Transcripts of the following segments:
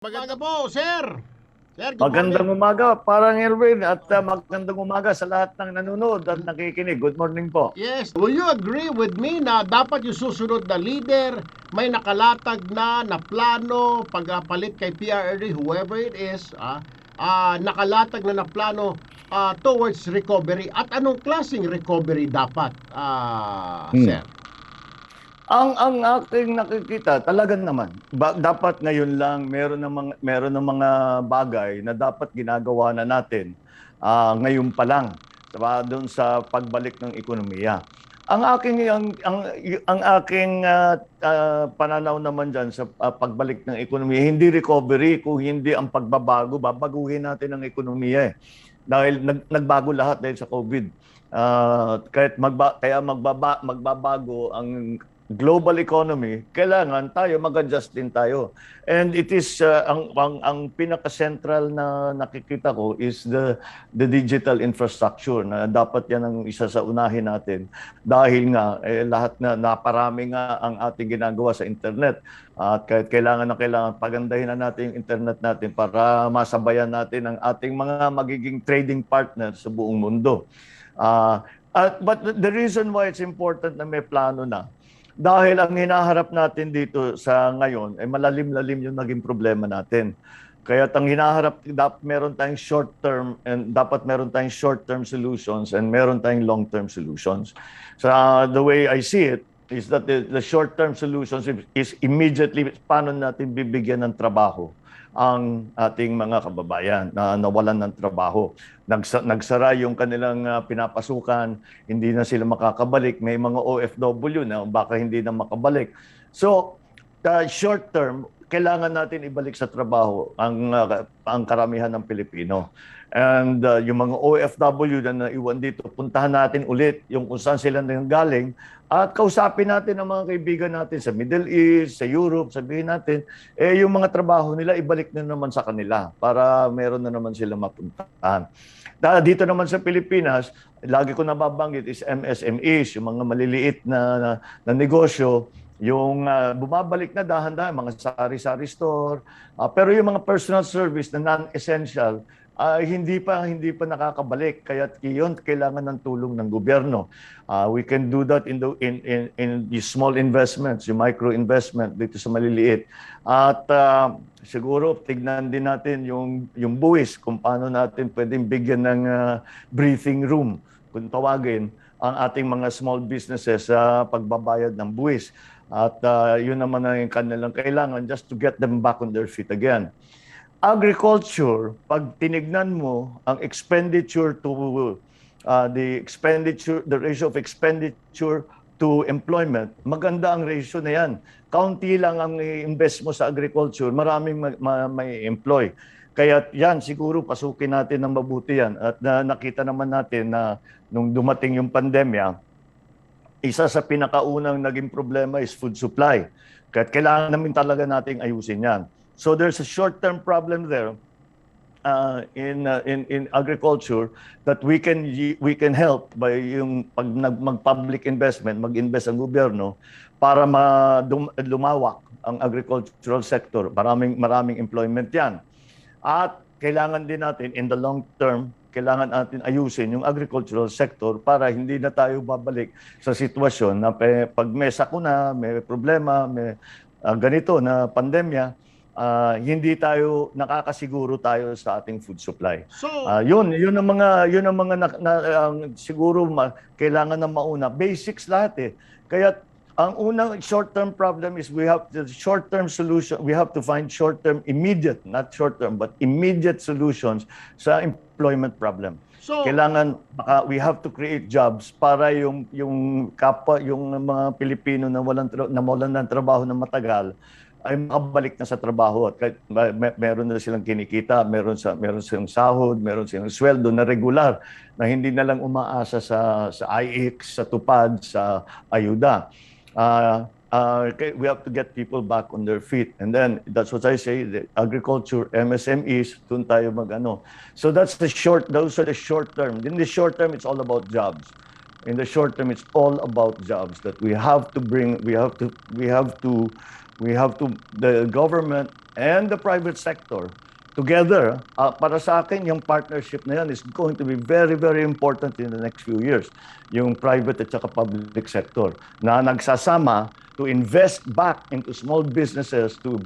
Maganda po, sir. Sir, good morning. Magandang umaga, parang Erwin, at magandang umaga sa lahat ng nanonood at nakikinig. Good morning po. Yes, will you agree with me na dapat yung susunod na leader may nakalatag na plano pagpalit kay PRRD, whoever it is, nakalatag na plano towards recovery. At anong klaseng recovery dapat, Hmm. sir? Ang aking nakikita, talagang naman, dapat ngayon lang meron ng mga bagay na dapat ginagawa na natin ngayon pa lang, diba, doon sa pagbalik ng ekonomiya. Ang aking pananaw naman diyan sa pagbalik ng ekonomiya, hindi recovery kung hindi ang pagbabago, babaguhin natin ang ekonomiya eh. Dahil nagbago lahat dahil sa COVID. Magbabago ang global economy, kailangan tayo mag-adjust din tayo. And it is ang pinaka-central na nakikita ko is the digital infrastructure, na dapat yan ang isa sa unahin natin dahil nga lahat na naparami nga ang ating ginagawa sa internet. At kahit kailangan pagandahin na natin yung internet natin para masabayan natin ang ating mga magiging trading partners sa buong mundo. But the reason why it's important na may plano na, dahil ang hinaharap natin dito sa ngayon ay malalim-lalim yung naging problema natin. Kaya ang hinaharap, meron tayong dapat meron tayong short-term solutions and meron tayong long-term solutions. So the way I see it is that the short-term solutions is immediately paano natin bibigyan ng trabaho ang ating mga kababayan na nawalan ng trabaho. Nagsara yung kanilang pinapasukan, hindi na sila makakabalik. May mga OFW na baka hindi na makabalik. So, short term, kailangan natin ibalik sa trabaho ang karamihan ng Pilipino. And yung mga OFW na naiwan dito, puntahan natin ulit yung kung saan sila nanggaling at kausapin natin ang mga kaibigan natin sa Middle East, sa Europe, sabihin natin, yung mga trabaho nila, ibalik na naman sa kanila para meron na naman sila mapuntahan. Dito naman sa Pilipinas, lagi ko nababanggit is MSMEs, yung mga maliliit na negosyo, yung bumabalik na dahan-dahan, mga sari-sari store. Pero yung mga personal service na non-essential, hindi pa nakakabalik, kaya yun kailangan ng tulong ng gobyerno. We can do that in the small investments, yung micro investment dito sa maliliit. At siguro tignan din natin yung buwis, kung paano natin pwedeng bigyan ng breathing room, kung tawagin, ang ating mga small businesses sa pagbabayad ng buwis. At yun naman ang kanilang kailangan just to get them back on their feet again. Agriculture, pag tinignan mo ang expenditure to the ratio of expenditure to employment, maganda ang ratio na yan. Kaunti lang ang invest mo sa agriculture, maraming may employ. Kaya yan, siguro pasukin natin ng mabuti yan. At nakita naman natin na nung dumating yung pandemya, isa sa pinakaunang naging problema is food supply. Kaya kailangan namin talaga nating ayusin yan. So there's a short-term problem there in agriculture that we can help by yung pag mag-public investment, mag-invest ang gobyerno para lumawak ang agricultural sector. Maraming employment 'yan. At kailangan din natin in the long term, kailangan natin ayusin yung agricultural sector para hindi na tayo babalik sa sitwasyon na pag may sakuna, may problema, may ganito na pandemya, hindi tayo nakakasiguro tayo sa ating food supply. So, Yun ang mga siguro kailangan na mauna. Basics lahat eh. Kaya ang unang short-term problem is we have to find short-term, immediate, not short-term, but immediate solutions sa employment problem. so Kailangan we have to create jobs para yung mga Pilipino na nawalan ng trabaho na matagal ay makabalik na sa trabaho at meron na silang kinikita, meron silang sahod, meron silang sweldo na regular na hindi na lang umaasa sa IX, sa tupad, sa ayuda. We have to get people back on their feet. And then, that's what I say, the agriculture, MSMEs, doon tayo mag-ano. So those are the short term. In the short term, it's all about jobs. In the short term, it's all about jobs that we have to bring. The government and the private sector together. Para sa akin, yung partnership na yan is going to be very, very important in the next few years. Yung private at saka public sector na nagsasama to invest back into small businesses to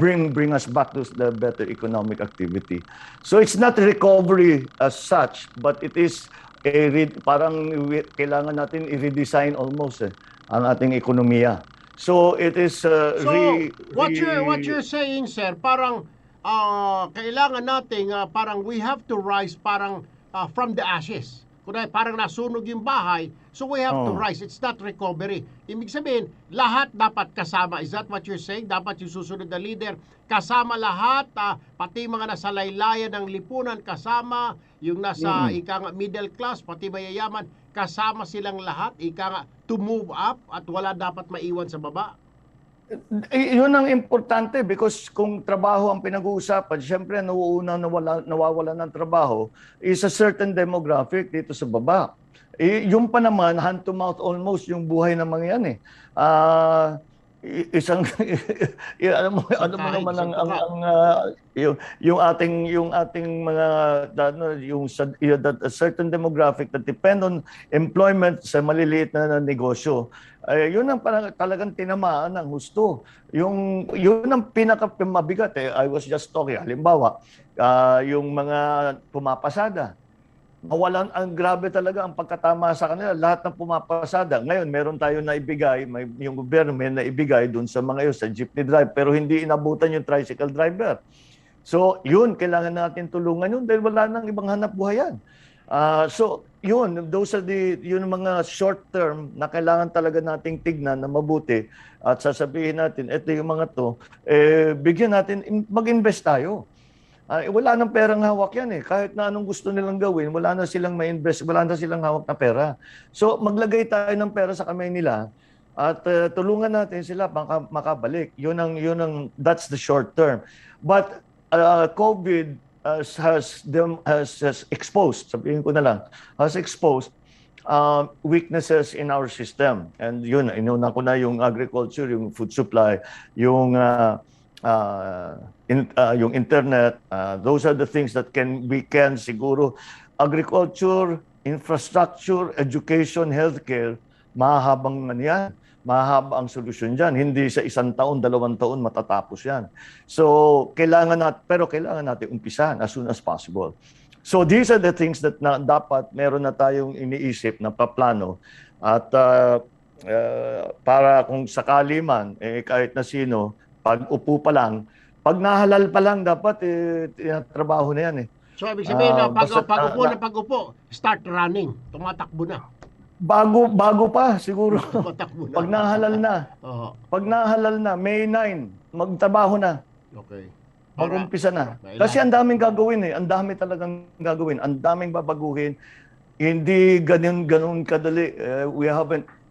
bring us back to the better economic activity. So it's not recovery as such, but it is parang kailangan natin i-redesign almost ang ating ekonomiya. So it is what you're saying, sir, parang kailangan nating parang we have to rise parang from the ashes. Kunwari parang nasunog yung bahay, so we have to rise. It's not recovery. Ibig sabihin, lahat dapat kasama. Is that what you're saying? Dapat yung susunod na leader kasama lahat, pati mga nasa laylayan ng lipunan kasama, yung nasa middle class, pati mayayaman, kasama silang lahat, to move up at wala dapat maiwan sa baba. Yun ang importante because kung trabaho ang pinag-uusapan, syempre nawawala ng trabaho is a certain demographic dito sa baba. Yung pa naman, hand to mouth almost yung buhay ng mga yan eh. Isang ano mo naman yung ating mga a certain demographic that depend on employment sa maliliit na negosyo. Yun ang talagang tinamaan ng husto. Yun ang pinakamabigat eh. I was just talking, halimbawa, yung mga pumapasada. Ang grabe talaga ang pagkatama sa kanila. Lahat ng pumapasada. Ngayon, meron tayo na ibigay, yung gobyerno may naibigay dun sa mga yun, sa jeepney drive, pero hindi inabutan yung tricycle driver. So, yun, kailangan natin tulungan yun dahil wala nang ibang hanap buhay yan. So, yun, those are yun mga short term na kailangan talaga nating tignan na mabuti at sasabihin natin, ito yung mga to, bigyan natin, mag-invest tayo. Wala nang perang hawak yan eh. Kahit na anong gusto nilang gawin, wala na silang ma-invest, wala na silang hawak na pera. So, maglagay tayo ng pera sa kamay nila at tulungan natin sila makabalik. That's the short term. But COVID has exposed, sabihin ko na lang, has exposed weaknesses in our system. And yun, inuna ko na yung agriculture, yung food supply, yung internet, those are the things that we can siguro agriculture, infrastructure, education, healthcare, mahahabang yan. Mahaba ang solusyon dyan. Hindi sa 1 taon, 2 taon matatapos yan. So, kailangan natin umpisahan as soon as possible. So, these are the things that dapat meron na tayong iniisip na paplano at para kung sakali man, kahit na sino, pag upo pa lang, pag nahalal pa lang, dapat trabaho na yan eh. So, ibig sabihin na pag-upo, start running. Tumatakbo na. Bago pa, siguro. Tumatakbo na. Pag nahalal na. Pag nahalal na, May 9, magtrabaho na. Okay. Mag-umpisa na. Kasi ang daming gagawin eh. Ang dami talagang gagawin. Ang daming babaguhin. Hindi ganun kadali.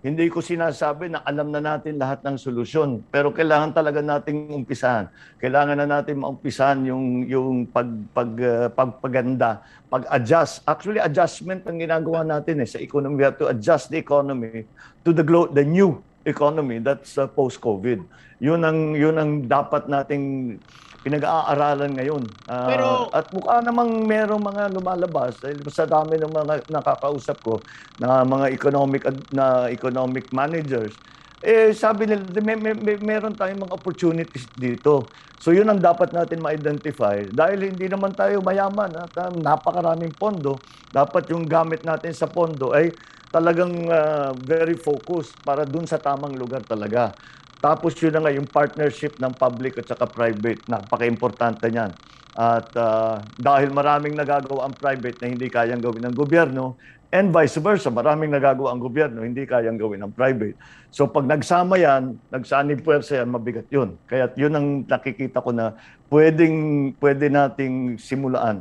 Hindi ko sinasabi na alam na natin lahat ng solusyon, pero kailangan talaga nating umpisahan. Kailangan na natin maumpisahan yung pagpaganda, pag-adjust. Actually, adjustment ang ginagawa natin sa economy. We have to adjust the economy to the new economy that's post-COVID. Yun ang dapat nating pinag-aaralan ngayon. At mukha namang merong mga lumalabas sa dami ng mga nakakausap ko na mga economic managers. Sabi nila, meron tayong mga opportunities dito. So yun ang dapat natin ma-identify. Dahil hindi naman tayo mayaman at napakaraming pondo, dapat yung gamit natin sa pondo ay talagang very focused para dun sa tamang lugar talaga. Tapos yun na nga, yung partnership ng public at saka private, napaka-importante niyan. At dahil maraming nagagawa ang private na hindi kayang gawin ng gobyerno, and vice versa, maraming nagagawa ang gobyerno, hindi kayang gawin ng private. So pag nagsama yan, nagsanib puwersa yan, mabigat yun. Kaya yun ang nakikita ko na pwede nating simulaan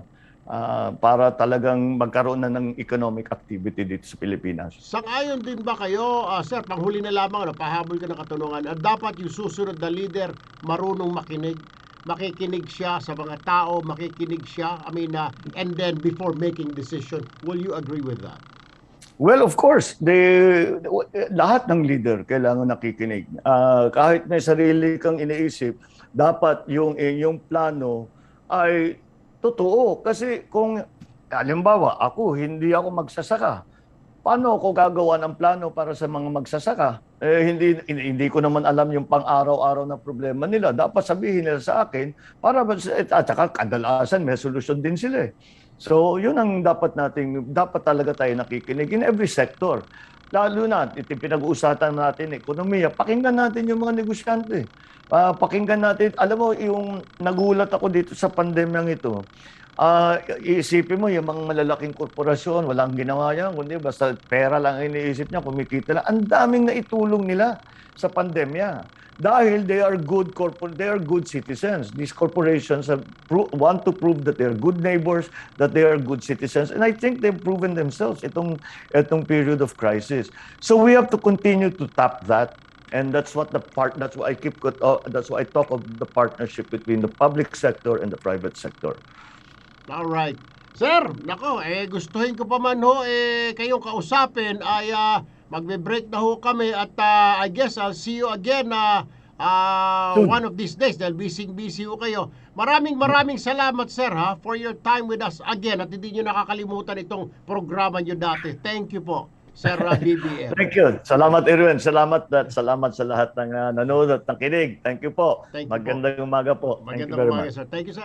para talagang magkaroon na ng economic activity dito sa Pilipinas. Sang-ayon din ba kayo, sir, panghuli na lamang, pahabol ka ng katanungan, dapat yung susunod na leader marunong makikinig siya sa mga tao, makikinig siya, and then before making decision, will you agree with that? Well, of course, lahat ng leader kailangan nakikinig. Kahit may sarili kang iniisip, dapat yung inyong plano ay totoo. Kasi kung, halimbawa, hindi ako magsasaka. Paano ako gagawa ng plano para sa mga magsasaka? Hindi ko naman alam yung pang-araw-araw na problema nila. Dapat sabihin nila sa akin, at saka kadalasan may solusyon din sila. So, yun ang dapat talaga tayo nakikinig in every sector. Lalo na, pinag-uusapan natin ekonomiya, pakinggan natin yung mga negosyante. Pakinggan natin, alam mo, yung nagulat ako dito sa pandemyang ito, iisipin mo, yung mga malalaking korporasyon, walang ginawa yan, kundi basta pera lang iniisip niya, kumikita lang. Ang daming naitulong nila sa pandemya. Dahil they are good citizens. These corporations want to prove that they are good neighbors, that they are good citizens, and I think they've proven themselves itong period of crisis. So we have to continue to tap that, and that's why I talk of the partnership between the public sector and the private sector. All right. Sir, nako, gustuhin ko pa man ho, kayong kausapin ay magbe-break na ho kami at I guess I'll see you again one of these days dahil busy ho kayo. Maraming salamat, sir, for your time with us again at hindi nyo nakakalimutan itong programa nyo dati. Thank you po, Sir BBM. Thank you. Salamat, Erwin. Salamat sa lahat ng nanonood at nakinig. Thank you po. Thank you Magandang umaga po. Thank you Magandang very umaga, much. sir. Thank you, sir.